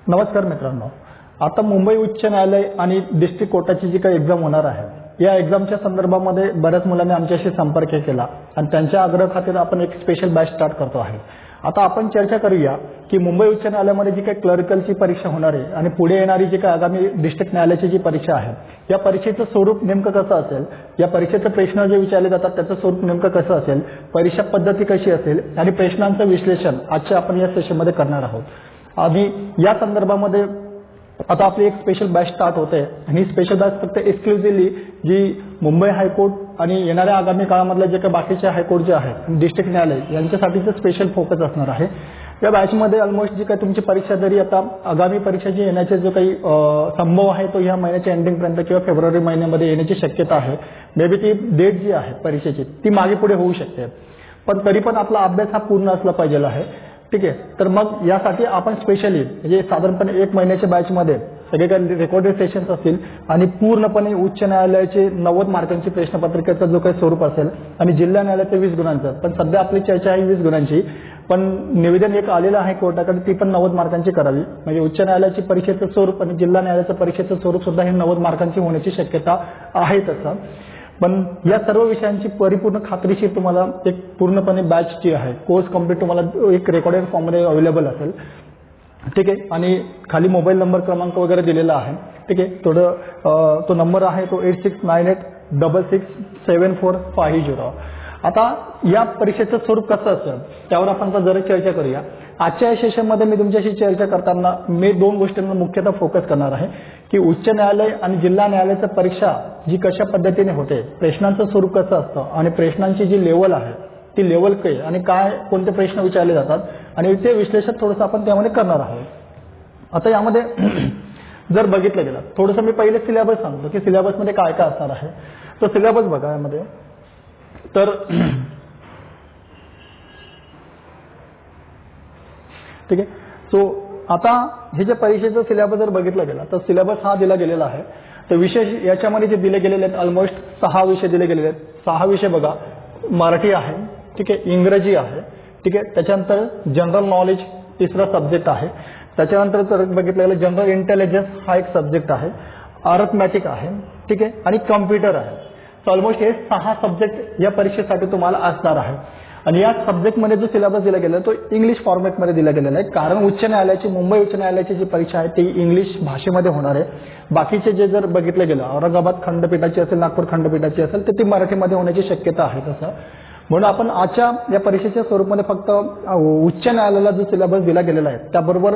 नमस्कार मित्रांनो, आता मुंबई उच्च न्यायालय आणि डिस्ट्रिक्ट कोर्टाची जी काही एक्झाम होणार आहे, या एक्झामच्या संदर्भामध्ये बऱ्याच मुलांनी आमच्याशी संपर्क केला आणि त्यांच्या आग्रह खातीर आपण एक स्पेशल बॅच स्टार्ट करतो आहे। आता आपण चर्चा करूया की मुंबई उच्च न्यायालयामध्ये जी काही क्लर्कलची परीक्षा होणार आहे आणि पुढे येणारी जी काही आगामी डिस्ट्रिक्ट न्यायालयाची जी परीक्षा आहे, या परीक्षेचं स्वरूप नेमकं कसं असेल, या परीक्षेचे प्रश्न जे विचारले जातात त्याचं स्वरूप नेमकं कसं असेल, परीक्षा पद्धती कशी असेल आणि प्रश्नांचं विश्लेषण आजच्या आपण या सेशनमध्ये करणार आहोत। आणि या संदर्भामध्ये आता आपली एक स्पेशल बॅच स्टार्ट होते आणि ही स्पेशल बॅच फक्त एक्सक्लुझिव्हली जी मुंबई हायकोर्ट आणि येणाऱ्या आगामी काळामधले जे काही बाकीचे हायकोर्ट जे आहेत डिस्ट्रिक्ट न्यायालय यांच्यासाठीचं स्पेशल फोकस असणार आहे। या बॅचमध्ये ऑलमोस्ट जी काही तुमची परीक्षा जरी आता आगामी परीक्षेची येण्याचे जो काही संभव आहे तो ह्या महिन्याच्या एंडिंगपर्यंत किंवा फेब्रुवारी महिन्यामध्ये येण्याची शक्यता आहे। मे बी ती डेट जी आहे परीक्षेची ती मागे पुढे होऊ शकते, पण तरी पण आपला अभ्यास हा पूर्ण असला पाहिजे आहे। ठीक आहे, तर मग यासाठी आपण स्पेशली म्हणजे साधारणपणे एक महिन्याच्या बॅचमध्ये सगळे काही रेकॉर्डेड सेशन्स असतील आणि पूर्णपणे उच्च न्यायालयाचे 90 मार्कांची प्रश्नपत्रिकेचा जो काही स्वरूप असेल आणि जिल्हा न्यायालयाचे 20 गुणांचं, पण सध्या आपली चर्चा आहे 20 गुणांची, पण निवेदन एक आलेलं आहे कोर्टाकडे ती पण 90 मार्कांची करावी। म्हणजे उच्च न्यायालयाची परीक्षेचं स्वरूप आणि जिल्हा न्यायालयाच्या परीक्षेचं स्वरूप सुद्धा हे 90 मार्कांची होण्याची शक्यता आहे तसं। पण या सर्व विषयांची परिपूर्ण खात्रीशीर तुम्हाला एक पूर्णपणे बॅच जी आहे कोर्स कंप्लीट तुम्हाला एक रेकॉर्डेड फॉर्ममध्ये अवेलेबल असेल। ठीक आहे, आणि खाली मोबाईल नंबर क्रमांक वगैरे दिलेला आहे। ठीक आहे, तो नंबर आहे तो 8698667450। आता या परीक्षेचं स्वरूप कसं असेल त्यावर आपण जरा चर्चा करूया। आजच्या या सेशनमध्ये मी तुमच्याशी चर्चा करताना मी 2 गोष्टींवर मुख्यतः फोकस करणार आहे की उच्च न्यायालय आणि जिल्हा न्यायालयाची परीक्षा जी कशा पद्धतीने होते, प्रश्नांचं स्वरूप कसं असतं आणि प्रश्नांची जी लेवल आहे ती लेवल काय आणि काय कोणते प्रश्न विचारले जातात आणि ते विश्लेषण थोडंसं आपण त्यामध्ये करणार आहोत। आता यामध्ये जर बघितलं गेलं थोडंसं मी पहिले सिलेबस सांगतो की सिलेबसमध्ये काय काय असणार आहे। तर सिलेबस बघा यामध्ये, तर ठीक आहे, सो आता हे जे परीक्षेचं सिलेबस जर बघितलं गेला तर सिलेबस हा दिला गेलेला आहे। तर विषय याच्यामध्ये जे दिले गेलेले आहेत ऑलमोस्ट 6 विषय दिले गेलेले आहेत। 6 विषय बघा, मराठी आहे, ठीक आहे, इंग्रजी आहे, ठीक आहे, त्याच्यानंतर जनरल नॉलेज तिसरा सब्जेक्ट आहे, त्याच्यानंतर जर बघितलं गेलं जनरल इंटेलिजन्स हा एक सब्जेक्ट आहे, अर्थमॅटिक आहे, ठीक आहे, आणि कम्प्युटर आहे। सो ऑलमोस्ट हे 6 सब्जेक्ट या परीक्षेसाठी तुम्हाला असणार आहे। आणि या सब्जेक्टमध्ये जो सिलेबस दिला गेला तो इंग्लिश फॉर्मॅटमध्ये दिला गेलेला आहे, कारण उच्च न्यायालयाची मुंबई उच्च न्यायालयाची जी परीक्षा आहे ती इंग्लिश भाषेमध्ये होणार आहे। बाकीचे जे जर बघितलं गेलं औरंगाबाद खंडपीठाची असेल, नागपूर खंडपीठाची असेल तर ती मराठीमध्ये होण्याची शक्यता आहे तसं। म्हणून आपण आजच्या या परीक्षेच्या स्वरूपामध्ये फक्त उच्च न्यायालयाला जो सिलेबस दिला गेलेला आहे त्याबरोबर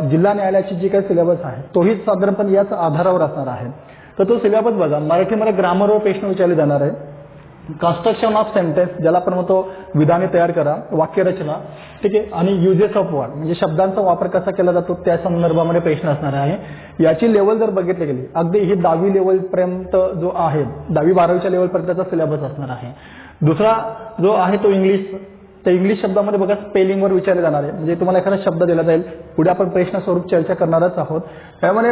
जिल्हा न्यायालयाची जी काही सिलेबस आहे तोही साधारणपणे याच आधारावर असणार आहे। तर तो सिलेबस बघा, मराठीमध्ये ग्रामरवर प्रश्न विचारले जाणार आहे, कन्स्ट्रक्शन ऑफ सेंटेन्स ज्याला आपण म्हणतो विधाने तयार करा, वाक्यरचना, ठीक आहे, आणि युजेस ऑफ वर्ड म्हणजे शब्दांचा वापर कसा केला जातो त्या संदर्भामध्ये प्रश्न असणार आहे। याची लेवल जर बघितली गेली अगदी ही 10वी लेवलपर्यंत जो आहे 10वी 12वीच्या लेवलपर्यंतचा सिलेबस असणार आहे। दुसरा जो आहे तो इंग्लिश, तर इंग्लिश शब्दामध्ये बघा स्पेलिंगवर विचारले जाणार आहे, म्हणजे तुम्हाला एखादा शब्द दिला जाईल, पुढे आपण प्रश्न स्वरूप चर्चा करणारच आहोत। त्यामध्ये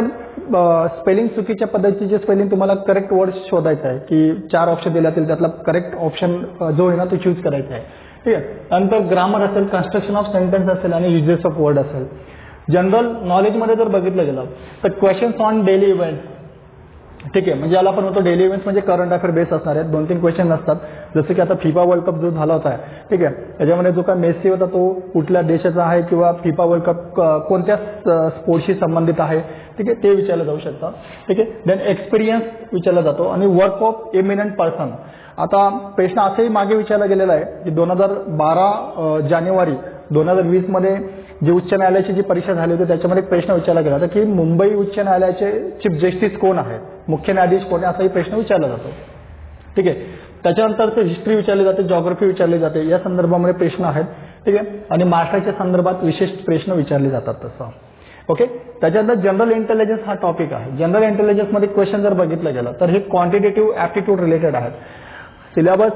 स्पेलिंग चुकीच्या पद्धतीचे स्पेलिंग तुम्हाला करेक्ट वर्ड शोधायचं आहे की 4 ऑप्शन दिले जातील त्यातला करेक्ट ऑप्शन जो आहे ना तो चूज करायचा आहे। ठीक आहे, नंतर ग्रामर असेल, कन्स्ट्रक्शन ऑफ सेंटेन्स असेल आणि युजेस ऑफ वर्ड असेल। जनरल नॉलेजमध्ये जर बघितलं गेलं तर क्वेश्चन्स ऑन डेली इव्हेंट्स, ठीक आहे, म्हणजे याला आपण म्हणतो डेली इव्हेंट्स म्हणजे करंट अफेअर बेस असणार आहेत। 2-3 क्वेश्चन असतात, जसं की आता फिफा वर्ल्ड कप जो झाला होता, ठीक आहे, त्याच्यामध्ये जो काय मेसी होता तो कुठल्या देशाचा आहे किंवा फिफा वर्ल्ड कप कोणत्या स्पोर्ट्सशी संबंधित आहे, ठीक आहे, ते विचारलं जाऊ शकतं। ठीक आहे, देन एक्सपिरियन्स विचारला जातो आणि वर्क ऑफ एमिनंट पर्सन। आता प्रश्न असंही मागे विचारला गेलेला आहे की 2012 जानेवारी 2020 मध्ये जी उच्च न्यायालयाची जी परीक्षा झाली होती त्याच्यामध्ये प्रश्न विचारला गेला होता की मुंबई उच्च न्यायालयाचे चीफ जस्टिस कोण आहेत, मुख्य न्यायाधीश कोण आहे, असाही प्रश्न विचारला जातो। ठीक आहे, त्याच्यानंतर ते हिस्ट्री विचारली जाते, जॉग्राफी विचारली जाते, या संदर्भामध्ये प्रश्न आहेत। ठीक आहे, आणि महाराष्ट्राच्या संदर्भात विशेष प्रश्न विचारले जातात तसं। ओके, त्याच्यानंतर जनरल इंटेलिजन्स हा टॉपिक आहे। जनरल इंटेलिजन्समध्ये क्वेश्चन जर बघितलं गेलं तर हे क्वांटिटेटिव्ह ऍप्टिट्यूड रिलेटेड आहेत। सिलेबस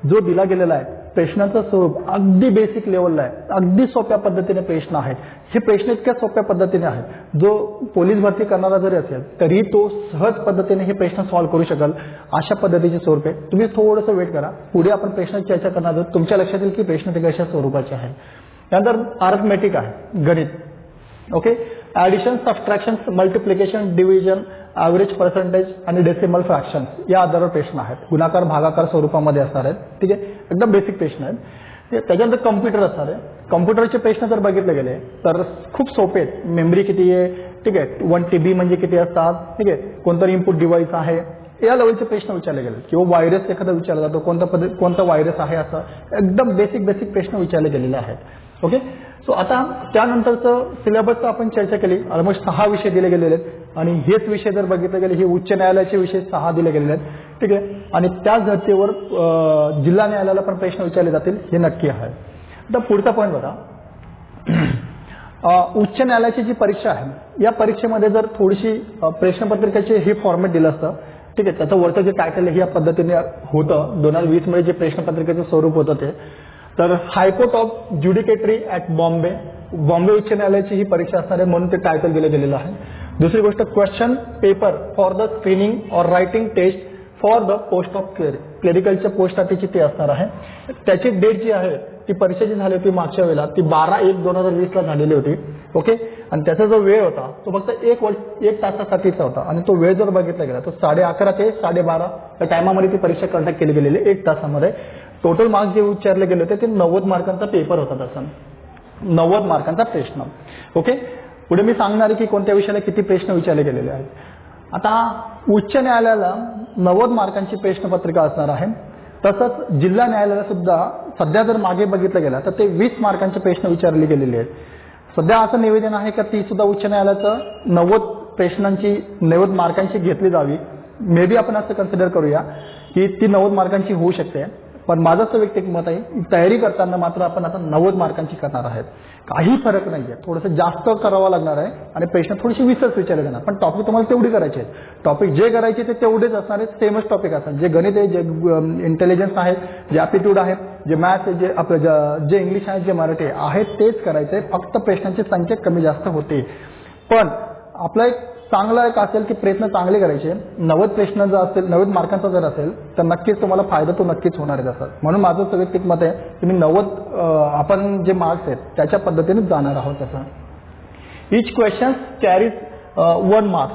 जो दिला गेलेला आहे प्रश्नाचं स्वरूप अगदी बेसिक लेवलला आहे, अगदी सोप्या पद्धतीने प्रश्न आहेत। हे प्रश्न इतक्या सोप्या पद्धतीने आहेत जो पोलीस भरती करणारा जरी असेल तरी तो सहज पद्धतीने हे प्रश्न सॉल्व्ह करू शकेल, अशा पद्धतीचे स्वरूप आहे। तुम्ही थोडंसं वेट करा, पुढे आपण प्रश्न चर्चा करणार आहोत, तुमच्या लक्षात येईल की प्रश्न ते कशा स्वरूपाचे आहेत। त्यानंतर अर्थमॅटिक आहे, गणित। Okay, addition, subtraction, multiplication, division, average percentage आणि डेसिमल फ्रॅक्शन्स या आधारावर प्रश्न आहेत. गुणाकार भागाकार स्वरूपामध्ये असणार आहेत. ठीक आहे, एकदम बेसिक प्रश्न आहेत. त्याच्यानंतर कम्प्युटर असणार आहे. कम्प्युटरचे प्रश्न जर बघितले गेले तर खूप सोपे आहेत. मेमरी किती आहे, ठीक आहे, 1 TB म्हणजे किती असतात, ठीक आहे, कोणतं इनपुट डिव्हाइस आहे, या लेवलचे प्रश्न विचारले गेले. किंवा व्हायरस एखादा विचारला जातो, कोणता व्हायरस आहे, असं एकदम बेसिक प्रश्न विचारले गेलेले आहेत. ओके, सो आता त्यानंतरचं सिलेबसचं आपण चर्चा केली. ऑलमोस्ट 6 विषय दिले गेलेले आहेत आणि हेच विषय जर बघितले गेले हे उच्च न्यायालयाचे विषय 6 दिले गेलेले आहेत. ठीक आहे, आणि त्याच धर्तीवर जिल्हा न्यायालयाला पण प्रश्न विचारले जातील हे नक्की आहे. आता पुढचा पॉईंट बघा, उच्च न्यायालयाची जी परीक्षा आहे या परीक्षेमध्ये जर थोडीशी प्रश्नपत्रिकेचे हे फॉर्मॅट दिलं असतं, ठीक आहे, त्याचं वरचं जे टायटल आहे या पद्धतीने होतं 2020 मध्ये जे प्रश्नपत्रिकेचं स्वरूप होतं ते, तर high court of judicature at Bombay, Bombay उच्च न्यायालयाची ही परीक्षा असणार आहे म्हणून ते टायटल दिलं गेलेलं आहे. दुसरी गोष्ट, question paper for the screening or writing test for the post of क्लेरिकलच्या पोस्टसाठीची ते असणार आहे. त्याची डेट जी आहे ती परीक्षा जी झाली होती मागच्या वेळेला ती 12/1/2020 ला झालेली होती. ओके, आणि त्याचा जो वेळ होता तो फक्त 1 तासासाठीचा होता आणि तो वेळ जर बघितला गेला तर 11:30 ते 12:30 या टायमामध्ये ती परीक्षा कंडक्ट केली गेलेली 1 तासामध्ये. टोटल मार्क्स जे उच्चारले गेले होते ते 90 मार्कांचा पेपर होता, तसा 90 मार्कांचा प्रश्न. ओके, पुढे मी सांगणार आहे की कोणत्या विषयाला किती प्रश्न विचारले गेलेले आहेत. आता उच्च न्यायालयाला 90 मार्कांची प्रश्नपत्रिका असणार आहे. तसंच जिल्हा न्यायालयाला सुद्धा सध्या जर मागे बघितलं गेलं तर ते 20 मार्कांचे प्रश्न विचारले गेलेले आहेत. सध्या असं निवेदन आहे की ती सुद्धा उच्च न्यायालयाचं 90 मार्कांची घेतली जावी. मे बी आपण असं कन्सिडर करूया की ती 90 मार्कांची होऊ शकते, पण माझं असं वैयक्तिक मत आहे तयारी करताना मात्र आपण आता 90 मार्कांची करणार आहेत. काही फरक नाहीये, थोडंसं जास्त करावं लागणार आहे आणि प्रश्न थोडीशी विसर विचारले जाणार, पण टॉपिक तुम्हाला तेवढी करायचे आहेत. टॉपिक जे करायचे ते तेवढेच असणार आहेत, सेमच टॉपिक असणार. जे गणित आहे, जे इंटेलिजन्स आहे, जे ॲप्टिट्यूड आहे, जे मॅथ्स आहे, जे आपलं जे इंग्लिश आहे, जे मराठी आहे तेच करायचे. फक्त प्रश्नांची संख्या कमी जास्त होते, पण आपला एक चांगला एक असेल की प्रयत्न चांगले करायचे. 90 प्रश्न जर असेल, 90 मार्कांचा जर असेल तर नक्कीच तुम्हाला फायदा तो नक्कीच होणार आहे. म्हणून माझं वैयक्तिक मत आहे की मी 90 आपण जे मार्क्स आहेत त्याच्या पद्धतीने जाणार आहोत. तसं इच क्वेश्चन कॅरीज 1 मार्क्स.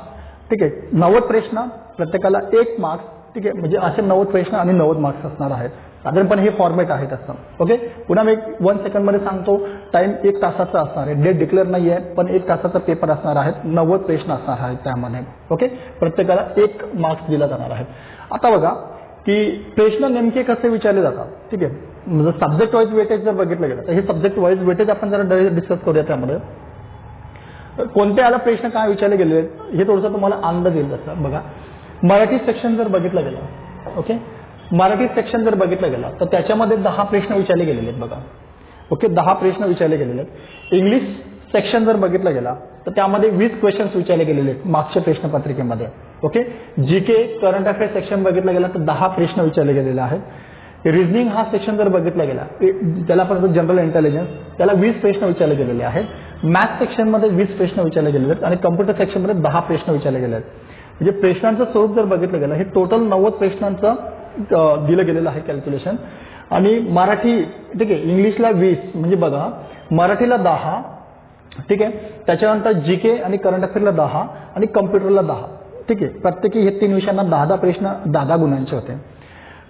ठीक आहे, 90 प्रश्न प्रत्येकाला 1 मार्क्स. ठीक आहे, म्हणजे असे 90 प्रश्न आणि 90 मार्क्स असणार आहेत. साधारणपणे हे फॉर्मॅट आहे तसं. ओके, पुन्हा मी 1 सेकंडमध्ये सांगतो. टाइम 1 तासाचा असणार आहे. डेट डिक्लेअर नाही आहे, पण 1 तासाचा पेपर असणार आहे. 90 प्रश्न असणार आहेत त्यामध्ये. ओके, प्रत्येकाला 1 मार्क्स दिला जाणार आहे. आता बघा की प्रश्न नेमके कसे विचारले जातात. ठीक आहे, म्हणजे सब्जेक्ट वाईज वेटेज जर बघितलं गेलं तर हे सब्जेक्ट वाईज वेटेज आपण जरा डिस्कस करूया. त्यामध्ये कोणत्या प्रश्न काय विचारले गेले हे थोडंसं तुम्हाला अंदाज येईल. तसं बघा, मराठी सेक्शन जर बघितलं गेलं, ओके, मराठी सेक्शन जर बघितलं गेलं तर त्याच्यामध्ये 10 प्रश्न विचारले गेलेले आहेत. बघा, ओके, 10 प्रश्न विचारले गेलेले आहेत. इंग्लिश सेक्शन जर बघितलं गेला तर त्यामध्ये 20 क्वेश्चन्स विचारले गेलेले आहेत मागच्या प्रश्नपत्रिकेमध्ये. Okay, GK current affairs section बघितलं गेला तर 10 प्रश्न विचारले गेलेले आहेत. रिझनिंग हा सेक्शन जर बघितला गेला त्याला आपण जनरल इंटेलिजन्स, त्याला 20 प्रश्न विचारले गेलेले आहेत. मॅथ्स सेक्शनमध्ये 20 प्रश्न विचारले गेलेले आहेत आणि कम्प्युटर सेक्शनमध्ये 10 प्रश्न विचारले गेले आहेत. म्हणजे प्रश्नांचं स्वरूप जर बघितलं गेलं हे टोटल 90 प्रश्नांचं दिलं गेलेलं आहे कॅल्क्युलेशन. आणि मराठी, ठीक आहे, इंग्लिशला 20, म्हणजे बघा मराठीला 10, ठीक आहे, त्याच्यानंतर जीके आणि करंट अफेअरला 10 आणि कम्प्युटरला 10. ठीक आहे, प्रत्येकी हे 3 विषयांना 10 प्रश्न 10 गुणांचे होते.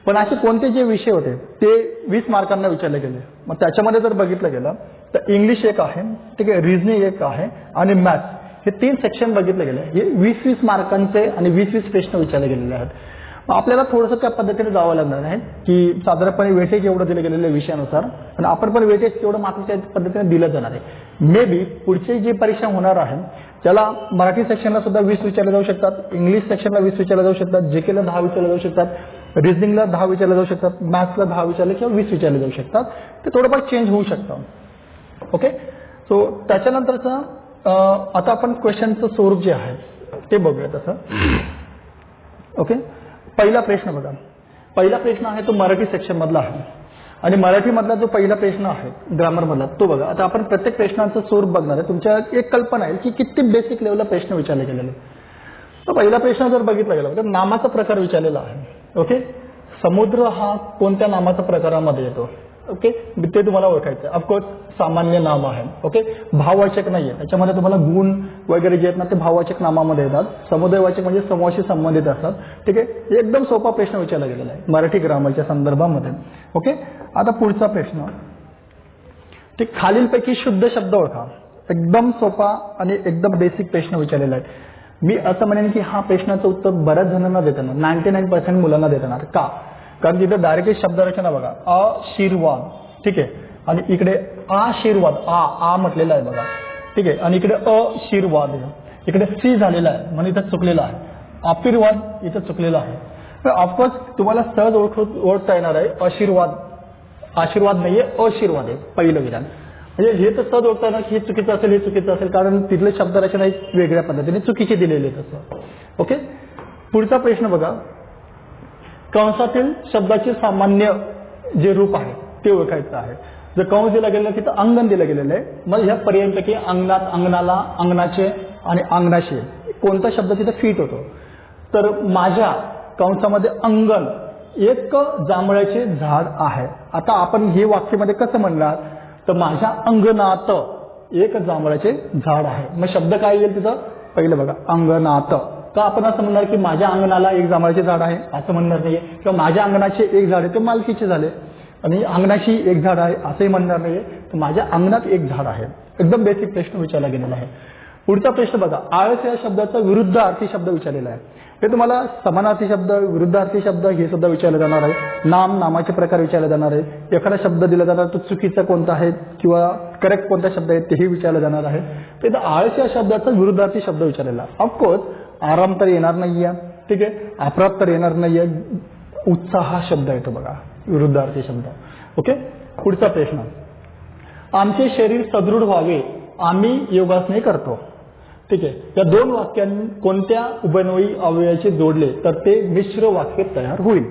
पण असे कोणते जे विषय होते ते 20 मार्कांना विचारले गेले. मग त्याच्यामध्ये जर बघितलं गेलं तर इंग्लिश एक आहे, ठीक आहे, रिझनिंग एक आहे आणि मॅथ्स हे 3 सेक्शन बघितले गेले. हे 20-20 मार्कांचे आणि 20-20 प्रश्न विचारले गेलेले आहेत. आपल्याला थोडंसं त्या पद्धतीने जावं लागणार आहे की साधारणपणे वेटेज एवढं दिलं गेलेल्या विषयानुसार आणि आपण पण वेटेज तेवढं मात्र त्या पद्धतीने दिलं जाणार आहे. मे बी पुढची जी परीक्षा होणार आहे त्याला मराठी सेक्शनला सुद्धा 20 विचारले जाऊ शकतात, इंग्लिश सेक्शनला 20 विचारले जाऊ शकतात, जीकेला 10 विचारले जाऊ शकतात, रिझनिंगला 10 विचारले जाऊ शकतात, मॅथ्सला 10 विचारले किंवा 20 विचारले जाऊ शकतात. ते थोडंफार चेंज होऊ शकतं. ओके, सो त्याच्यानंतरचं आता आपण क्वेश्चनचं स्वरूप जे आहे ते बघूया. तसं ओके, पहिला प्रश्न बघा, पहिला प्रश्न आहे तो मराठी सेक्शन मधला आहे आणि मराठीमधला जो पहिला प्रश्न आहे ग्रामर मधला तो बघा. आता आपण प्रत्येक प्रश्नाचं स्वरूप बघणार आहे. तुमच्या एक कल्पना आहे की किती बेसिक लेवलला प्रश्न विचारले गेलेले. तर पहिला प्रश्न जर बघितला गेला तर नामाचा प्रकार विचारलेला आहे. ओके, समुद्र हा कोणत्या नामाच्या प्रकारामध्ये येतो. ओके, ते तुम्हाला ओळखायचं. ऑफकोर्स सामान्य नाम आहे. ओके, भाववाचक नाहीये त्याच्यामध्ये. तुम्हाला गुण वगैरे जे आहेत ना ते भाववाचक नामामध्ये येतात. समुदायवाचक म्हणजे समूहाशी संबंधित असतात. ठीक आहे, एकदम सोपा प्रश्न विचारला गेलेला आहे मराठी ग्रामरच्या संदर्भामध्ये. ओके, आता पुढचा प्रश्न, ते खालीलपैकी शुद्ध शब्द ओळखा. एकदम सोपा आणि एकदम बेसिक प्रश्न विचारलेला आहे. मी असं म्हणेन की हा प्रश्नाचं उत्तर बऱ्याच जणांना देताना 99% मुलांना देताना. का? कारण तिथे डायरेक्टली शब्दरचना बघा, आशीर्वाद. ठीक आहे, आणि इकडे आशीर्वाद आ म्हटलेला आहे बघा. ठीक आहे, आणि इकडे अशीर्वाद, इकडे सी झालेला आहे म्हणजे इथं चुकलेला आहे. आशीर्वाद इथं चुकलेला आहे. ऑफकोर्स तुम्हाला सहज ओळखता येणार आहे. आशीर्वाद नाहीये, आशीर्वाद आहे पहिलं विधान. म्हणजे हे तर सहज ओळखता येणार की हे चुकीचं असेल, हे चुकीचं असेल, कारण तिथले शब्दरचना एक वेगळ्या पद्धतीने चुकीचे दिलेले आहेत तसं. ओके, पुढचा प्रश्न बघा, कंसातील शब्दाचे सामान्य जे रूप आहे ते ओळखायचं आहे. जर कंस दिला गेलेला तिथं अंगण दिलं गेलेलं आहे. मग ह्या पर्यायांपैकी अंगणात, अंगणाला, अंगणाचे आणि अंगणाशी कोणता शब्द तिथं फिट होतो? तर माझ्या कंसामध्ये अंगण एक जांभळाचे झाड आहे. आता आपण हे वाक्यामध्ये कसं म्हणणार? तर माझ्या अंगणात एक जांभळाचे झाड आहे. मग शब्द काय येईल तिथं? पहिलं बघा, अंगणात. का आपण असं म्हणणार की माझ्या अंगणाला एक जांभळाचे झाड आहे असं म्हणणार नाहीये, किंवा माझ्या अंगणाचे एक झाड आहे ते मालकीचे झाले, आणि अंगणाशी एक झाड आहे असंही म्हणणार नाहीये. तर माझ्या अंगणात एक झाड आहे. एकदम बेसिक प्रश्न विचारला गेलेला आहे. पुढचा प्रश्न बघा, आळस या शब्दाचा विरुद्धार्थी शब्द विचारलेला आहे. हे तुम्हाला समानार्थी शब्द, विरुद्धार्थी शब्द हे सुद्धा विचारले जाणार आहे. नाम, नामाचे प्रकार विचारले जाणार आहे. एखादा शब्द दिला जाणार तो चुकीचा कोणता आहे किंवा करेक्ट कोणता शब्द आहे तेही विचारले जाणार आहे. तर आळस या शब्दाचा विरुद्धार्थी शब्द विचारलेला. ऑफकोर्स आराम तर येणार नाहीये. ठीक आहे, अपराध तर येणार नाहीये. उत्साह हा शब्द येतो बघा, विरुद्धार्थी शब्द. ओके, पुढचा प्रश्न, आमचे शरीर सदृढ व्हावे आम्ही योगासने करतो. ठीक आहे, या दोन वाक्यांनी कोणत्या उभयन्वयी अवयवाचे जोडले तर ते मिश्र वाक्य तयार होईल.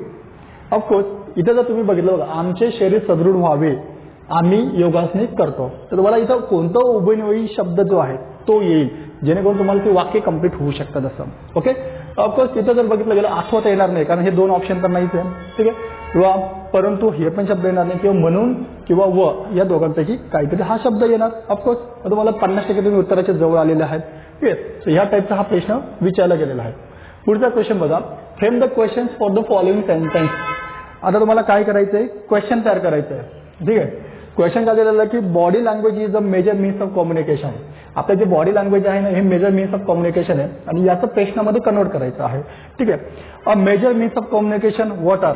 ऑफकोर्स इथे जर तुम्ही बघितलं बघा, आमचे शरीर सदृढ व्हावे आम्ही योगासने करतो, तर तुम्हाला इथं कोणता उभयन्वयी शब्द जो आहे तो येईल जेणेकरून तुम्हाला ते वाक्य कंप्लीट होऊ शकतं तसं. ओके, ऑफकोर्स इथं जर बघितलं गेलं आठवता येणार नाही कारण हे दोन ऑप्शन तर नाहीच आहे. ठीक आहे, किंवा परंतु हे पण शब्द येणार नाही, किंवा म्हणून किंवा व या दोघांपैकी काहीतरी हा शब्द येणार. ऑफकोर्स तुम्हाला 50% तुम्ही उत्तराच्या जवळ आलेले आहेत. ठीक आहे, सो ह्या टाईपचा हा प्रश्न विचारला गेलेला आहे. पुढचा क्वेश्चन बघा, frame the question for the following sentence. आता तुम्हाला काय करायचंय? क्वेश्चन तयार करायचं आहे. ठीक आहे, क्वेश्चन काय दिलेलं आहे की body language is a major means of communication. आपलं जे बॉडी लँग्वेज आहे ना हे मेजर मीन्स ऑफ कम्युनिकेशन आहे आणि याचं प्रश्नामध्ये कन्वर्ट करायचं आहे. ठीक आहे, a major means of communication what are.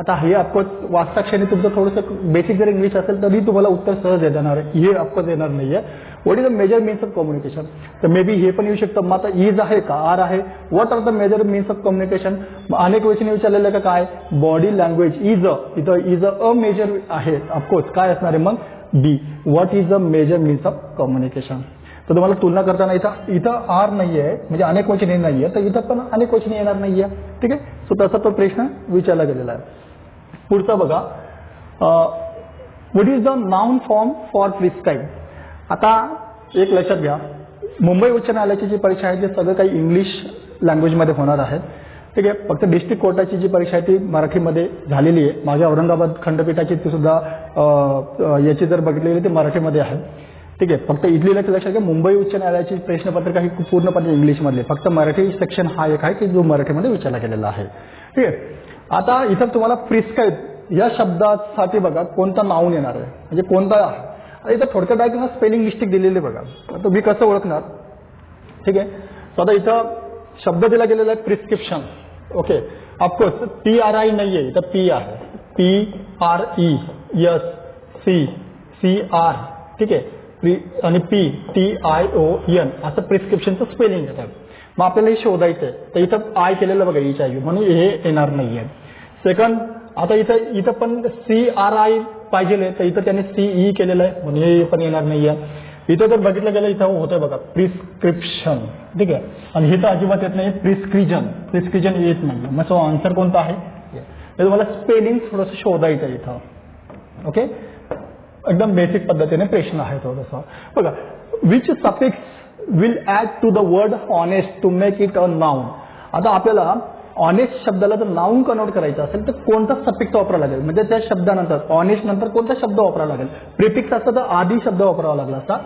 आता हे ऑफकोर्स वाचता क्षणी तुमचं थोडंसं बेसिक जर इंग्लिश असेल तरी तुम्हाला उत्तर सहज येणार आहे. हे ऑफकोर्स येणार नाहीये. What is the major means of communication. तर मे बी हे पण येऊ शकतं. मग आता इज आहे का आर आहे? What are the major means of communication. अनेक वेळी विचारलेलं का काय? बॉडी लँग्वेज इज अ, इथं इज अ मेजर आहे. ऑफकोर्स काय असणार आहे मग? B. What is the major means of communication. तर तुम्हाला तुलना करताना इथं आर नाहीये म्हणजे अनेक वचने नाहीये, तर इथं पण अनेक वचने येणार नाहीये. ठीक आहे, सो तसा तो प्रश्न विचारला गेलेला आहे. पुढचा बघा, what is the noun form for prescribe. आता एक लक्षात घ्या, मुंबई उच्च न्यायालयाची जी परीक्षा आहे ते सगळं काही इंग्लिश लँग्वेजमध्ये होणार आहे. ठीक आहे, फक्त डिस्ट्रिक्ट कोर्टाची जी परीक्षा आहे ती मराठीमध्ये झालेली आहे. माझ्या औरंगाबाद खंडपीठाची ती सुद्धा याची जर बघितलेली ती मराठीमध्ये आहे. ठीक आहे, फक्त इथली लक्षात घ्या, मुंबई उच्च न्यायालयाची प्रश्नपत्रिका ही पूर्णपणे इंग्लिशमधली, फक्त मराठी सेक्शन हा एक आहे की जो मराठीमध्ये विचारला गेलेला आहे. ठीक आहे, आता इथं तुम्हाला प्रिस्क्राईब या शब्दासाठी बघा कोणता नाऊन येणार आहे म्हणजे कोणता आहे. आता इथं थोडक्यात आहे की स्पेलिंग मिस्टेक दिलेली बघा, तुम्ही कसं ओळखणार. ठीक आहे, तर आता इथं शब्द दिला गेलेला आहे प्रिस्क्रिप्शन. ओके, ऑफकोर्स PRI नाहीये, इथं P आहे. PRESCCR. ठीक आहे, आणि PTION असं प्रिस्क्रिप्शनचं स्पेलिंग येतं. मग आपल्याला हे शोधायचं आहे, तर इथं आय केलेलं बघा HIV म्हणून हे येणार नाहीये. सेकंड, आता इथं पण CRI पाहिजे तर इथं त्यांनी CE केलेलं आहे म्हणून हे पण येणार नाहीये. इथं जर बघितलं गेलं इथं होतंय बघा प्रिस्क्रिप्शन. ठीक आहे, आणि हे तर अजिबात येत नाही प्रिस्क्रिजन येत नाही. मग तो आन्सर कोणता आहे? तर तुम्हाला स्पेलिंग थोडंसं शोधायचं आहे इथं. ओके, एकदम बेसिक पद्धतीने प्रश्न आहे थोडंसं बघा. Which suffix will add to the word honest to make it a noun. आता आपल्याला ऑनेस्ट शब्दाला जर नाऊन कन्वर्ट करायचं असेल तर कोणता सफिक्स वापरावा लागेल, म्हणजे त्या शब्दानंतर ऑनेस्ट नंतर कोणता शब्द वापरावा लागेल. प्रिफिक्स असतं तर आधी शब्द वापरावा लागला असता.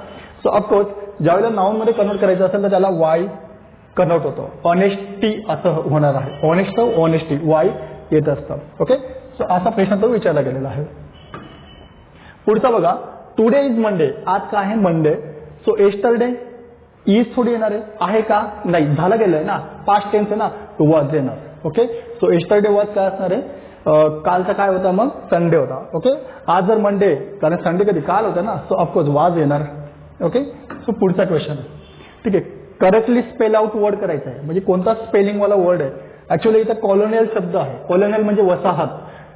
सो ऑफकोर्स ज्यावेळेला नाऊन मध्ये कन्वर्ट करायचं असेल तर त्याला वाय कन्वर्ट होतो. ऑनेस्टी असं होणार आहे. ऑनेस्ट ऑनेस्टी वाय येत असतं. ओके. सो असा प्रश्न तो विचारला गेलेला आहे. पुढचा बघा, टुडे इज मंडे. आज काय आहे? मंडे. सो एस्टरडे इज थोडी येणार आहे का? नाही, झालं गेलंय ना, पास्ट टेन्स आहे ना, टू वॉज येणार. ओके. सो एस्टरडे वॉज काय असणार आहे? कालचा काय होता मग? संडे होता. ओके. आज जर मंडे, कारण संडे कधी काल होता ना, सो ऑफकोर्स वाज येणार. ओके. सो पुढचा क्वेश्चन, ठीक आहे, करेक्टली स्पेल आउट वर्ड करायचा आहे, म्हणजे कोणता स्पेलिंग वाला वर्ड आहे. ऍक्च्युअली इथं कॉलोनियल शब्द आहे. कॉलोनियल म्हणजे वसाहत,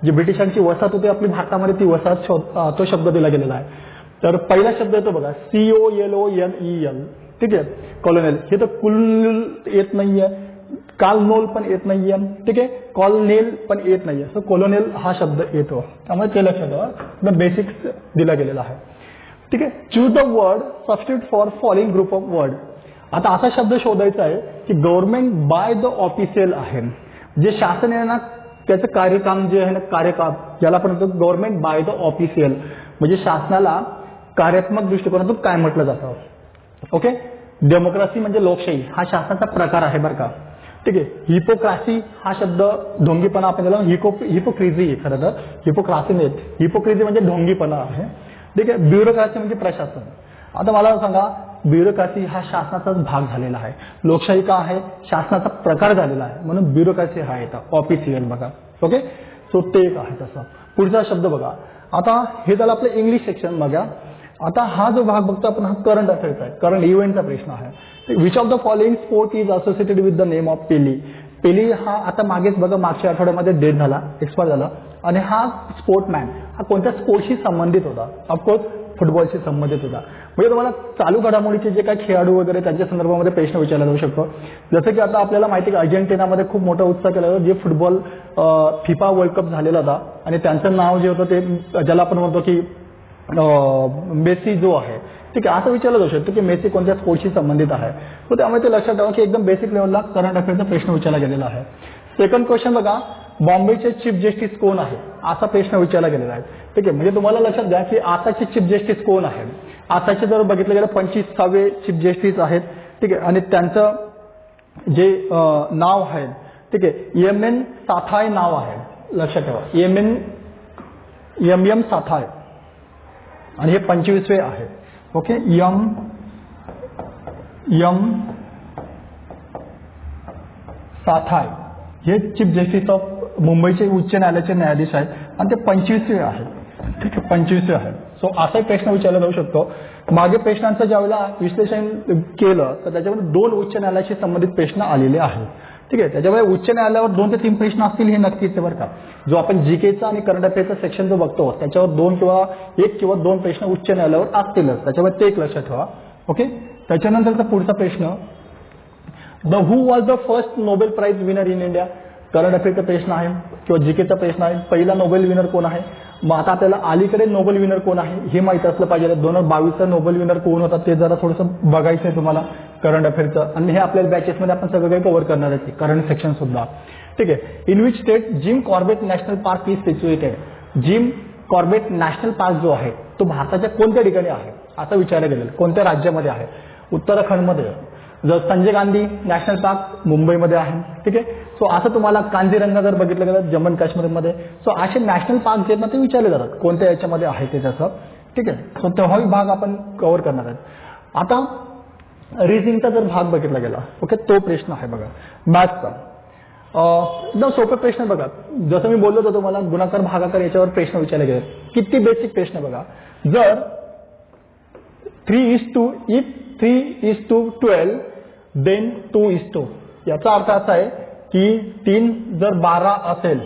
जी ब्रिटिशांची वसाहत होती आपली भारतामध्ये, ती वसाहत तो शब्द दिला गेलेला आहे. तर पहिला शब्द येतो बघा, COLONEL. ठीक आहे. कॉलोनियल हे तर कुल येत नाहीये, कालनोल पण येत नाहीये, ठीक आहे, कॉलनेल पण येत नाहीये. सो कॉलोनियल हा शब्द येतो, त्यामुळे ते लक्षात ठेवा. बेसिक्स दिला गेलेला आहे. ठीक आहे. Choose the word substitute for following group of word. आता असा शब्द शोधायचा आहे की गव्हर्नमेंट बाय द ऑफिशियल आहे, जे शासन आहे ना त्याचं कार्यकाम जे आहे ना, कार्यकाम ज्याला आपण म्हणतो गव्हर्नमेंट बाय द ऑफिशियल, म्हणजे शासनाला कार्यात्मक दृष्टिकोनातून काय म्हटलं जातं. ओके. डेमोक्रेसी म्हणजे लोकशाही, हा शासनाचा प्रकार आहे बरं का. ठीक आहे. हिपोक्रासी हा शब्द ढोंगीपणा, आपण त्याला हिपोक्रेसी आहे खरं तर, हिपोक्रासी नाही, हिपोक्रेसी म्हणजे ढोंगीपणा आहे. ठीक आहे. ब्युरोक्रासी म्हणजे प्रशासन. आता मला सांगा, ब्युरोक्रासी हा शासनाचाच भाग झालेला आहे. लोकशाही का आहे? शासनाचा प्रकार झालेला आहे, म्हणून ब्युरोक्रासी हा येतं ऑफिशियल बघा. ओके. सो ते एक आहे तसं. पुढचा शब्द बघा, आता हे झालं आपलं इंग्लिश सेक्शन बघा. आता हा जो भाग बघतो आपण, हा करंट अफेअर्स आहे, करंट इव्हेंटचा प्रश्न आहे. Which of the following sport is associated with the name of पेली. पेली हा आता मागेच बघा, मागच्या आठवड्यामध्ये डेथ झाला, एक्सपायर झाला, आणि हा स्पोर्टमॅन हा कोणत्या स्पोर्टशी संबंधित होता? ऑफकोर्स फुटबॉलशी संबंधित होता. म्हणजे तुम्हाला चालू घडामोडीचे जे काही खेळाडू वगैरे त्यांच्या संदर्भामध्ये प्रश्न विचारला जाऊ शकतो. जसं की आता आपल्याला माहिती आहे की अर्जेंटिनामध्ये खूप मोठा उत्साह केला होता, जे फुटबॉल फिफा वर्ल्ड कप झालेला होता, आणि त्यांचं नाव जे होतं ते ज्याला आपण म्हणतो की मेसी जो आहे. ठीक आहे. असं विचारलं जाऊ शकतो की मेसी कोणत्या स्पोर्टशी संबंधित आहे. तर त्यामुळे ते लक्षात ठेवा की एकदम बेसिक लेवलला करंट अफेअरचा प्रश्न विचारला गेलेला आहे. सेकंड क्वेश्चन बघा, बॉम्बेचे चीफ जस्टिस कोण आहे? असा प्रश्न विचारला गेलेला आहे. ठीक आहे. म्हणजे तुम्हाला लक्षात घ्या की आताचे चीफ जस्टिस कोण आहे. आताचे जर बघितलं गेलं 25वे चीफ जस्टिस आहेत. ठीक आहे. आणि त्यांचं जे नाव आहे, ठीक आहे, MM साथाय नाव आहे, लक्षात ठेवा, MM साथाय, आणि हे 25वे आहे. ओके. M साथाय हे चीफ जस्टिस ऑफ मुंबईचे उच्च न्यायालयाचे न्यायाधीश आहेत, आणि ते 25वे आहेत. ठीक आहे. 25वे आहेत. सो असाही प्रश्न विचारला जाऊ शकतो. मागे प्रश्नांचं ज्यावेळेला विश्लेषण केलं तर त्याच्यामध्ये 2 उच्च न्यायालयाशी संबंधित प्रश्न आलेले आहेत. ठीक आहे. त्याच्यामुळे उच्च न्यायालयावर 2 ते 3 प्रश्न असतील हे नक्कीच आहे बरं का. जो आपण जीकेचा आणि करंट अफेअरचा सेक्शन जो बघतो त्याच्यावर 1 किंवा 2 प्रश्न उच्च न्यायालयावर असतीलच, त्याच्यामुळे ते एक लक्षात ठेवा. ओके. त्याच्यानंतरचा पुढचा प्रश्न, the who was the first Nobel prize winner in India. Current अफेअरचा प्रश्न आहे किंवा जीकेचा प्रश्न आहे. पहिला नोबेल विनर कोण आहे? मग आता आपल्याला अलीकडे नोबेल विनर कोण आहे हे माहिती असलं पाहिजे. 2022चा नोबेल विनर कोण होता ते जरा थोडंसं बघायचं आहे तुम्हाला करंट अफेअरचं, आणि हे आपल्याला बॅचेसमध्ये आपण सगळं काही कव्हर करणार आहे, करंट सेक्शन सुद्धा. ठीक आहे. In which state Jim Corbett national park is situated. Jim Corbett national park जो आहे तो भारताच्या कोणत्या ठिकाणी आहे असं विचारलं गेलेलं. कोणत्या राज्यामध्ये आहे? उत्तराखंडमध्ये. जर संजय गांधी नॅशनल पार्क मुंबईमध्ये आहे. ठीक आहे. सो असं तुम्हाला कांझीरंगा जर बघितलं गेलं जम्मू आणि काश्मीरमध्ये. सो असे नॅशनल पार्क जे आहेत ना ते विचारले जातात कोणत्या याच्यामध्ये आहे ते त्याचं. ठीक आहे. सो तेव्हाही भाग आपण कव्हर करणार आहेत. आता रिझनिंगचा जर भाग बघितला गेला, ओके, तो प्रश्न आहे बघा मॅथ्सचा. एकदम सोपे प्रश्न बघा. जसं मी बोललो होतो तुम्हाला गुणाकार भागाकार याच्यावर प्रश्न विचारले गेले. किती बेसिक प्रश्न बघा. जर 3:12 देन 2:2. याचा अर्थ असा आहे की 3 जर 12 असेल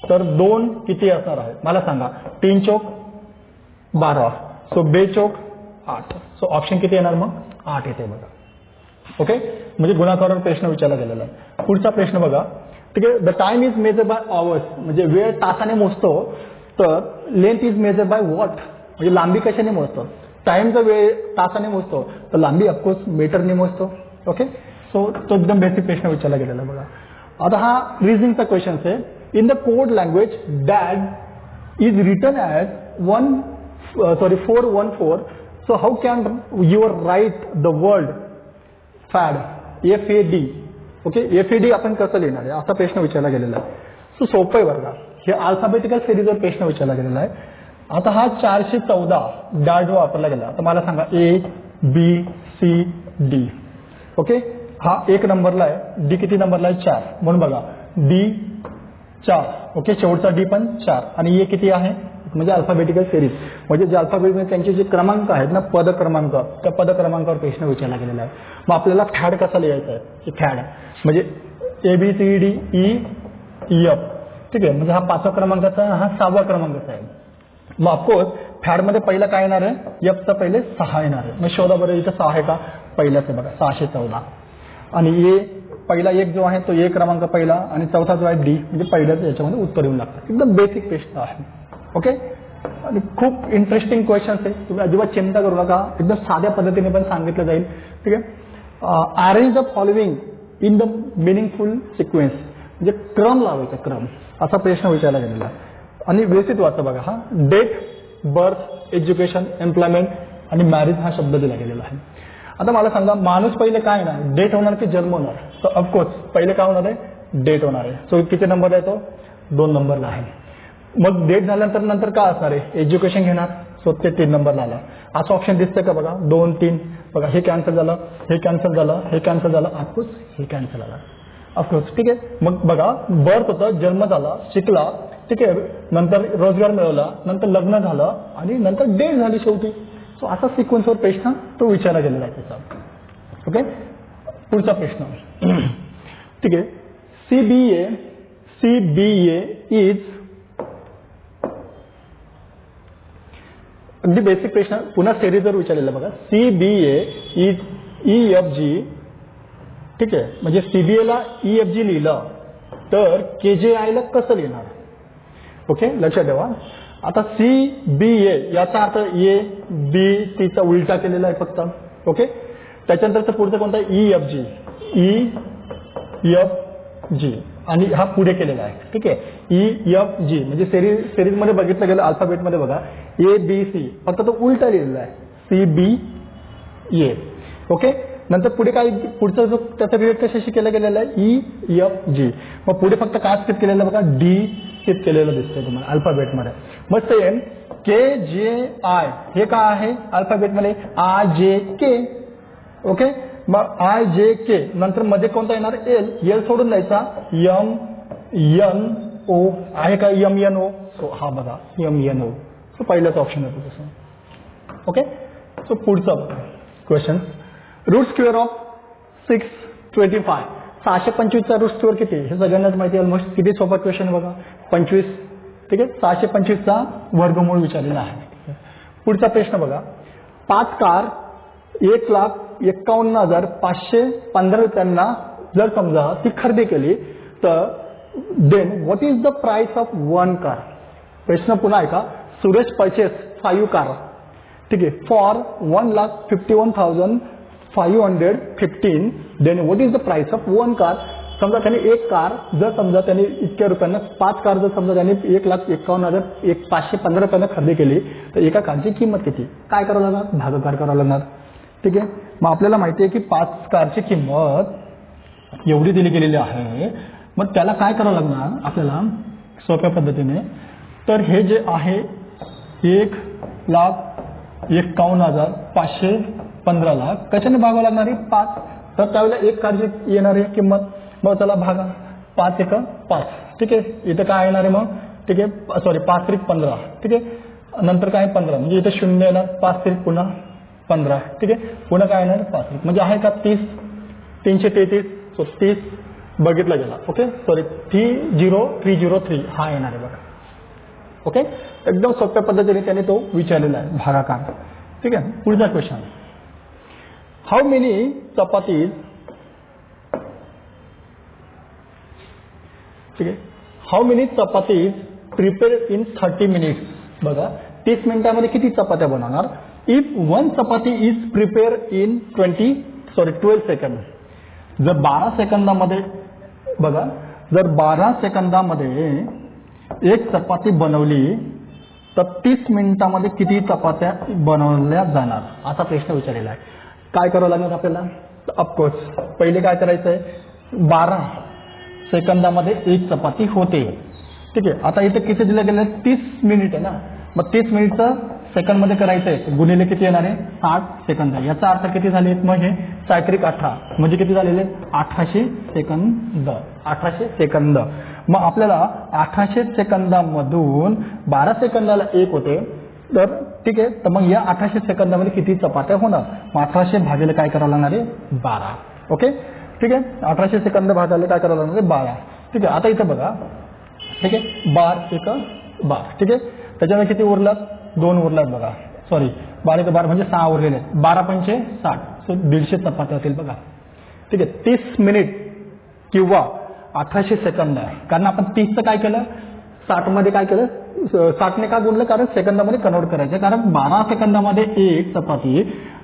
तर 2 किती असणार आहे मला सांगा. 3 चौक 12. सो 2 चौक 8. सो ऑप्शन किती येणार मग? 8 येते बघा. ओके. म्हणजे गुणाकारावर प्रश्न विचारला गेलेला आहे. पुढचा प्रश्न बघा. ठीक आहे. The time is measure by hours. म्हणजे वेळ तासाने मोजतो, तर length is measure by what. म्हणजे लांबी कशाने मोजतो? टाइमचा वेळ तासाने मोजतो, तर लांबी ऑफकोर्स मीटरने मोजतो. ओके. सो तो एकदम बेसिक प्रश्न विचारला गेलेला बघा. आता हा रिझनिंगचा क्वेश्चन आहे. In the code language dad is written as 414. So how can your write the word fad FAD. Okay, FAD आपण कसं लिहिणार आहे असा प्रश्न विचारला गेलेला आहे. सो सोपं आहे बरं का, हे अल्फाबेटिकल सिरीजवर प्रश्न विचारला गेलेला आहे. आता हा 414 डॅड जो वापरला गेला, आता मला सांगा ABCD. ओके, हा 1 नंबरला आहे, D किती नंबरला आहे 4, म्हणून बघा D 4. ओके, शेवटचा D पण 4 आणि A किती आहे, म्हणजे अल्फाबेटिकल सिरीज, म्हणजे जे अल्फाबेटिकल त्यांचे जे क्रमांक आहेत ना, पद क्रमांक, त्या पद क्रमांकावर प्रश्न विचारला गेलेला आहे. मग आपल्याला फॅड कसा लिहायचा आहे, की फॅड म्हणजे ABCDEF. ठीक आहे, म्हणजे हा 5वा क्रमांकाचा, हा 6वा क्रमांकाचा आहे. मग ऑफकोर्स फॅडमध्ये पहिला काय येणार आहे, Fचा पहिले 6 येणार आहे. मग शोधा बरं, इथं 6 आहे का, पहिलाच आहे बघा 614. आणि A पहिला 1 जो आहे तो A क्रमांक पहिला, आणि चौथा जो आहे D, म्हणजे पहिल्याच याच्यामध्ये उत्तर येऊन लागतं. एकदम बेसिक प्रश्न आहे. ओके, आणि खूप इंटरेस्टिंग क्वेश्चन्स आहे, तुम्ही अजिबात चिंता करू नका, एकदम साध्या पद्धतीने पण सांगितलं जाईल. ठीक आहे, arrange the following in the meaningful sequence, म्हणजे क्रम लावायचा, क्रम असा प्रश्न विचारला गेलेला आहे. आणि व्यवस्थित वाचा बघा, हा डेट, बर्थ, एज्युकेशन, एम्प्लॉयमेंट आणि मॅरेज हा शब्द दिला गेलेला आहे. आता मला सांगा, माणूस पहिले काय होणार, डेट होणार की जन्म होणार, तर ऑफकोर्स पहिले काय होणार आहे, डेट होणार आहे. सो किती नंबरला आहे तो, 2 नंबरला आहे. मग डेट झाल्यानंतर नंतर काय असणार आहे, एज्युकेशन घेणार, सो ते 3 नंबरला आला. असं ऑप्शन दिसतंय का बघा, 2, 3, बघा हे कॅन्सल झालं, हे कॅन्सल झालं, हे कॅन्सल झालं, ऑफकोर्स हे कॅन्सल झालं ऑफकोर्स. ठीक आहे, मग बघा बर्थ होतं, जन्म झाला, शिकला, ठीक आहे, नंतर रोजगार मिळवला, नंतर लग्न झालं आणि नंतर डेट झाली शेवटी. सो असा सिक्वेन्सवर प्रश्न तो विचारला गेलेला आहे त्याचा. ओके, पुढचा प्रश्न. ठीक आहे, CBA इज, अगदी बेसिक प्रश्न, पुन्हा सिरीजवर विचारलेला बघा. CBA is EFG. ठीक आहे, म्हणजे CBA ला EFG लिहिलं तर KJI ला कसं लिहिणार. ओके, लक्षात ठेवा. आता CBA याचा अर्थ A B C चा उलटा केलेला आहे फक्त. ओके, त्याच्यानंतर पुढचं कोणतं EFG आणि हा पुढे केलेला आहे. ठीक आहे, EFG म्हणजे सिरीजमध्ये बघितलं गेलं, अल्फाबेटमध्ये बघा ABC, फक्त तो उलटा लिहिलेला आहे CBA. ओके, नंतर पुढे काय, पुढचा जो त्याचा विवेक कशाशी केला गेलेला आहे, EFG. मग पुढे फक्त काय स्किप केलेलं बघा, D स्किप केलेलं दिसतंय तुम्हाला अल्फाबेटमध्ये. मग सेम KJI हे काय आहे अल्फाबेटमध्ये, IJK. ओके, मग IJK नंतर मध्ये कोणता येणार, L सोडून द्यायचा, MNO आहे का, MNO. सो हा बघा MNO. सो पहिलाच ऑप्शन येतो तसं. ओके, सो पुढचा क्वेश्चन, रूट स्क्वेअर ऑफ 625. 625चा रूट स्क्वेअर किती, हे सगळ्यांनाच माहिती आहे ऑलमोस्ट. किती सोपा क्वेश्चन बघा, 25. ठीक आहे, 625चा वर्गमूळ विचारलेला आहे. पुढचा प्रश्न बघा, 5 कार 1,51,515 रुपयांना जर समजा ती खरेदी केली तर then what is the price of 1 car. प्रश्न पुन्हा ऐका, सुरेश परचेस 5 कार. ठीक आहे, for 1,51,515, then what is the price of 1 car. समजा त्याने एक कार जर समजा त्याने इतक्या रुपयांना, 5 कार जर समजा त्याने 1,51,515 रुपयांना खरेदी केली तर एका कारची किंमत किती, काय करावं लागणार, भागाकार करावं लागणार. ठीक आहे, मग आपल्याला माहिती आहे की 5 कारची किंमत एवढी दिली गेलेली आहे. मग त्याला काय करावं लागणार आपल्याला सोप्या पद्धतीने, तर हे जे आहे 1,51,515 कशाने भागावं लागणार आहे, 5. तर त्यावेळेला एक कारची येणार आहे किंमत, मग त्याला भागा 5 1 5. ठीक आहे, इथं काय येणार आहे मग, ठीक आहे, सॉरी 5 3 15. ठीक आहे, नंतर काय 15, म्हणजे इथं 0 येणार, 5 3 पुन्हा 15. ठीक आहे, पुन्हा काय येणार 5 3, म्हणजे आहे का 30, 333. सो 30 बघितला गेला. ओके, सॉरी 30303 हा येणार आहे बघा. ओके, एकदम सोप्या पद्धतीने त्याने तो विचारलेला आहे भागाकार. ठीक आहे, पुढचा क्वेश्चन, हाऊ मेनी चपातीज. ठीक आहे, how many chapatis prepare in 30 minutes. बघा 30 मिनिटांमध्ये किती चपात्या बनवणार. If 1 chapati is prepare in 12 second. जर 12 सेकंदामध्ये बघा जर 12 सेकंदामध्ये एक चपाती बनवली तर 30 मिनिटांमध्ये किती चपात्या बनवल्या जाणार, असा प्रश्न विचारलेला आहे. काय करावं लागणार आपल्याला? ऑफकोर्स पहिले काय करायचं आहे, 12 सेकंदामध्ये एक चपाती होते. ठीक आहे, आता इथे किती दिलं गेलं, 30 मिनिट आहे ना, मग 30 मिनिटचं सेकंदमध्ये करायचं आहे, गुणिले किती येणार आहे, 60 सेकंद. याचा अर्थ किती झाले, मग हे सायक्रिक 18 म्हणजे किती झालेले, 1800 सेकंद. 1800 सेकंद. मग आपल्याला 1800 सेकंदामधून 12 सेकंदाला एक होते, तर ठीक आहे, तर मग या 1800 सेकंदामध्ये किती चपात्या होणार, मग 1800 भागिले काय करावं लागणार आहे, 12. ओके, ठीक आहे, 1800 सेकंद भागाले काय करावं लागणार आहे, 12. ठीक आहे, आता इथं बघा, ठीक आहे, 12 एक 12. ठीक आहे, त्याच्यामध्ये किती उरलात, 2 उरलात बघा, सॉरी 12 एक 12 म्हणजे 6 उरलेले आहेत. 12 पंचे 60, सो 150 चपात्या होतील बघा. ठीक आहे, 30 मिनिट किंवा 1800 सेकंद आहे, कारण आपण 30चं काय केलं, 60 मध्ये काय केलं, 60ने का गुणलं, कारण सेकंदामध्ये कन्वर्ट करायचं, कारण 12 सेकंदामध्ये एक चपाती,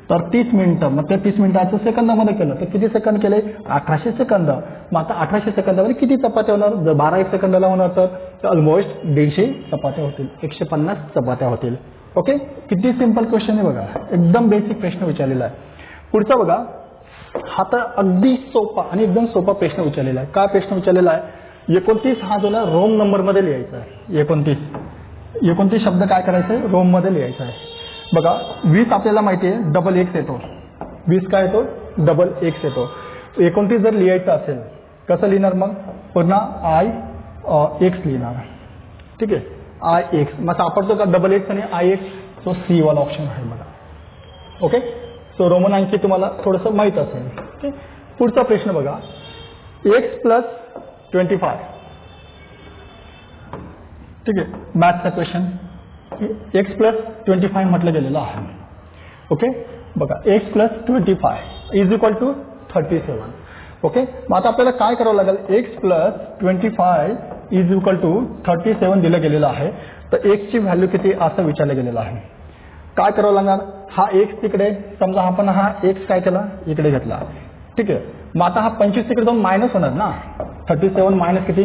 तर 30 मिनिटं, मग ते 30 मिनिटाचं सेकंदामध्ये केलं तर किती सेकंद केले, 1800 सेकंद. मग आता 1800 सेकंदामध्ये किती चपात्या होणार, जर 12 एक सेकंदाला होणार तर ऑलमोस्ट 150 चपात्या होतील, 150 चपात्या होतील. ओके, किती सिंपल क्वेश्चन आहे बघा, एकदम बेसिक प्रश्न विचारलेला आहे. पुढचा बघा, हा तर अगदी सोपा आणि एकदम सोपा प्रश्न विचारलेला आहे. काय प्रश्न विचारलेला आहे, 29 हा जो ना रोम नंबर मध्ये लिहायचा आहे. 29 शब्द काय करायचं आहे, रोम मध्ये लिहायचा आहे. बघा 20 आपल्याला माहिती आहे डबल एक्स येतो, 20 काय येतो, डबल एक्स येतो. 29 जर लिहायचं असेल कसं लिहिणार, मग पुन्हा आय एक्स लिहिणार. ठीक आहे, आय एक्स मग सापडतो का डबल एक्स आणि आय एक्स, सो सी वाला ऑप्शन आहे बघा. ओके, सो रोमन आणखी तुम्हाला थोडंसं माहीत असेल. ओके, पुढचा प्रश्न बघा, एक्स प्लस 25. ठीक आहे, मॅथचा क्वेश्चन, एक्स प्लस 25 म्हटलं गेलेलं आहे. ओके, बघा x plus 25 is equal to 37. Okay, मग आता आपल्याला काय करावं लागेल, x plus 25 is equal to 37 दिलं गेलेलं आहे, तर एक्सची व्हॅल्यू किती असं विचारलं गेलेलं आहे. काय करावं लागणार, हा एक्स तिकडे, समजा आपण हा एक्स काय केला, इकडे घेतला. ठीक आहे, मग आता हा 25 तिकडे जाऊन मायनस होणार ना, 37 मायनस किती,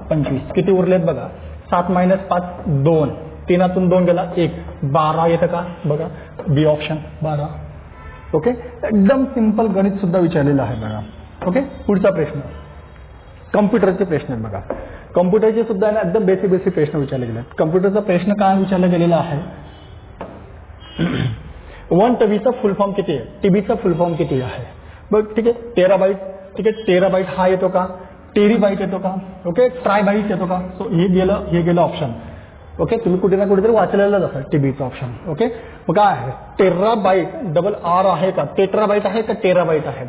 25, किती उरलेत बघा, 7 मायनस 5 2, 3तून 2 गेला 1, 12 येतं का बघा, बी ऑप्शन 12. ओके, एकदम सिंपल गणित सुद्धा विचारलेलं आहे बघा. ओके, पुढचा प्रश्न कम्प्युटरचे प्रश्न आहेत बघा. कम्प्युटरचे सुद्धा एकदम बेसिक प्रश्न विचारले गेले. कम्प्युटरचा प्रश्न काय विचारला गेलेला आहे, 1 TB फुल फॉर्म किती आहे, टीबीचा फुल फॉर्म किती आहे बघ. ठीक आहे, टेराबाईट. ठीक आहे, टेराबाईट हा येतो का, टेरीबाईट येतो का, ओके, ट्रायबाईट येतो का, सो हे गेलं ऑप्शन. ओके, तुम्ही कुठे ना कुठेतरी वाचलेलंच असेल टीबीचा ऑप्शन. ओके, मग काय आहे, टेराबाईट डबल आर आहे का, टेट्राबाईट आहे का टेराबाईट आहे.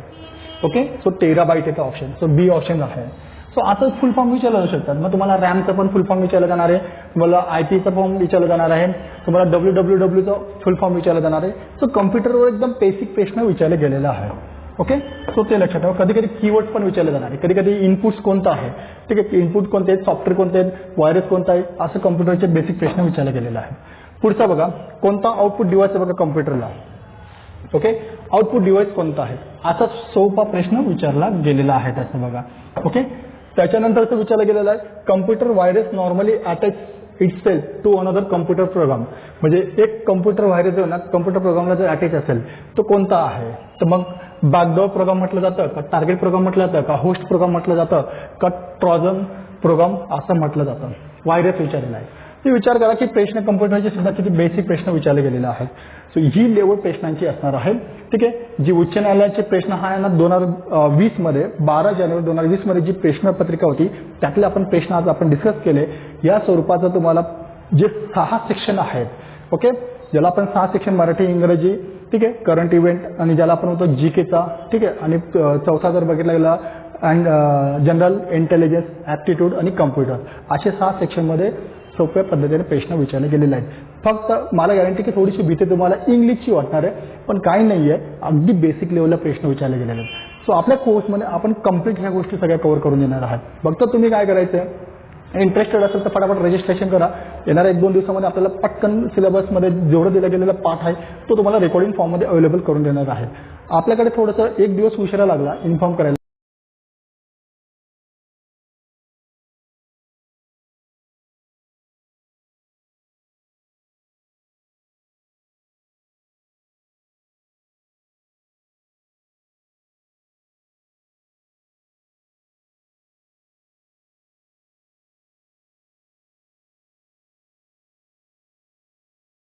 ओके, सो टेराबाईट येतं ऑप्शन, सो बी ऑप्शन आहे. सो आता फुल फॉर्म विचारलं जाऊ शकतात, मग तुम्हाला रॅमचं पण फुल फॉर्म विचारलं जाणार आहे, तुम्हाला आयपीचं फॉर्म विचारलं जाणार आहे, तुम्हाला WWWचं फुल फॉर्म विचारलं जाणार आहे. सो कम्प्युटरवर एकदम बेसिक प्रश्न विचारले गेलेला आहे. ओके, सो ते लक्षात ठेवा. कधी कधी कीवर्ड पण विचारले जाणार आहे, कधी कधी इनपुट्स कोणतं आहे, ठीक आहे, इनपुट कोणते आहेत, सॉफ्टवेअर कोणते आहेत, व्हायरस कोणता आहे, असं कम्प्युटरचे बेसिक प्रश्न विचारले गेलेला आहे. पुढचा बघा, कोणता आउटपुट डिव्हाइस आहे बघा कम्प्युटरला. ओके, आउटपुट डिव्हाइस कोणता आहे, असा सोपा प्रश्न विचारला गेलेला आहे त्याचं बघा. ओके, त्याच्यानंतरचं विचारलं गेलेलं आहे, computer virus normally attach itself to another computer program, म्हणजे एक कम्प्युटर व्हायरस जो ना कम्प्युटर प्रोग्रामला जर अटॅच असेल तो कोणता आहे, तर मग बॅकडोर प्रोग्राम म्हटलं जातं का, टार्गेट प्रोग्राम म्हटलं जातं का, होस्ट प्रोग्राम म्हटलं जातं का, ट्रॉजन प्रोग्राम असं म्हटलं जातं. व्हायरस विचारलेला आहे. ते विचार करा की प्रश्न कम्प्युटरचे सुद्धा किती बेसिक प्रश्न विचारले गेलेले आहेत. सो ही लेवल प्रश्नांची असणार आहे. ठीक आहे, जी उच्च न्यायालयाचे प्रश्न हा आहे ना 2020 मध्ये 12 जानेवारी 2020 मध्ये जी प्रश्नपत्रिका होती त्यातले आपण प्रश्न आज आपण डिस्कस केले. या स्वरूपाचं तुम्हाला जे 6 सेक्शन आहेत, ओके, ज्याला आपण 6 सेक्शन मराठी इंग्रजी, ठीक आहे, करंट इव्हेंट आणि ज्याला आपण म्हणतो जीकेचा, ठीक आहे, आणि चौथा जर बघितला गेला अँड जनरल इंटेलिजन्स, ॲप्टिट्यूड आणि कम्प्युटर, असे 6 सेक्शनमध्ये सोप्या पद्धतीने प्रश्न विचारले गेलेले आहेत. फक्त मला गॅरंटी की थोडीशी भीती तुम्हाला इंग्लिशची वाटणार आहे, पण काही नाही आहे, अगदी बेसिक लेवलला प्रश्न विचारले गेलेले आहेत. सो आपल्या कोर्समध्ये आपण कम्प्लीट ह्या गोष्टी सगळ्या कव्हर करून देणार आहात. फक्त तुम्ही काय करायचं आहे, इंटरेस्टेड असेल तर फटाफट रजिस्ट्रेशन करा. येणाऱ्या 1-2 दिवसामध्ये आपल्याला पटकन सिलेबसमध्ये जेवढं दिला गेलेला पाठ आहे तो तुम्हाला रेकॉर्डिंग फॉर्ममध्ये अवेलेबल करून देणार आहे. आपल्याकडे थोडंसं 1 दिवस उशिरा लागला इन्फॉर्म करायला.